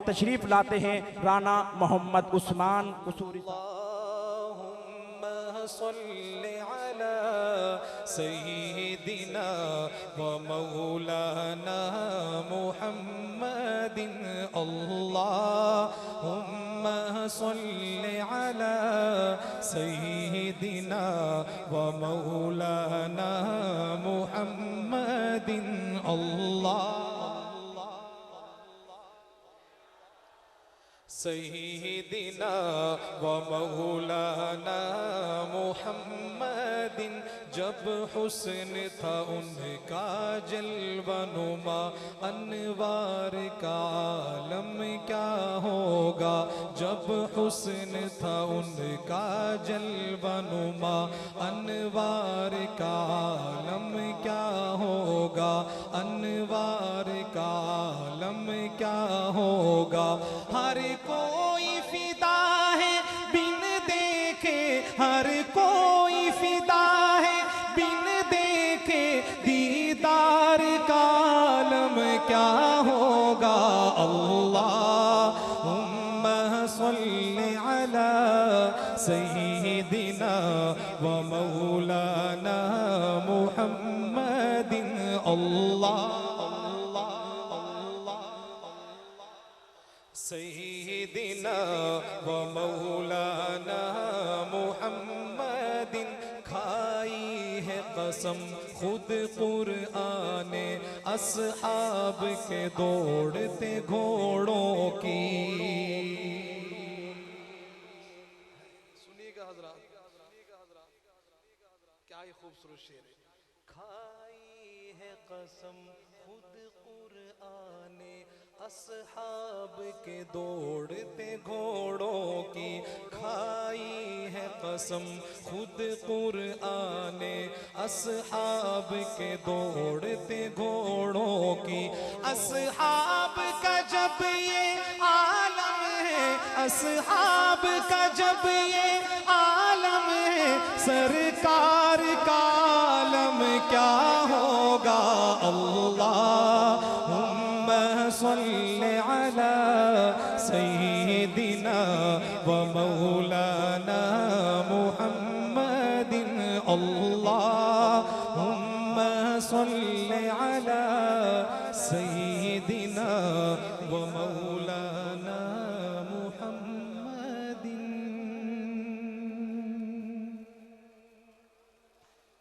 تشریف لاتے ہیں رانا محمد عثمان قصوری صاحب۔ اللہم صلی علی سیدنا و مولانا محمد اللہم صلی علی سیدنا و مولانا محمد سیدنا و مولانا محمد جب حسن تھا ان کا جلوہ نما انوار کا عالم کیا ہوگا جب حسن تھا ان کا جلوہ نما انوار کا عالم کیا ہوگا انوار کا عالم کیا ہوگا ہر کوئی فدا ہے بن دیکھے ہر کوئی فدا ہے بن دیکھے دیدار کا عالم کیا ہوگا اللہم صلی علی سیدنا و مولانا محمد سیدنا و مولانا محمد کھائی ہے قسم خود قرآن اصحاب کے دوڑتے گھوڑوں کی سنیے گا حضرات کیا ہی خوبصورت شعر ہے کھائی ہے قسم خود قرآن اصحاب کے دوڑتے گھوڑوں کی کھائی ہے قسم خود قرآن اصحاب کے دوڑتے گھوڑوں کی اصحاب کا جب یہ عالم ہے اصحاب کا جب یہ عالم ہے سرکار کا عالم کیا ہوگا اللہم صلی علی سیدنا و مولانا محمد اللہم صلی علی سیدنا و مولانا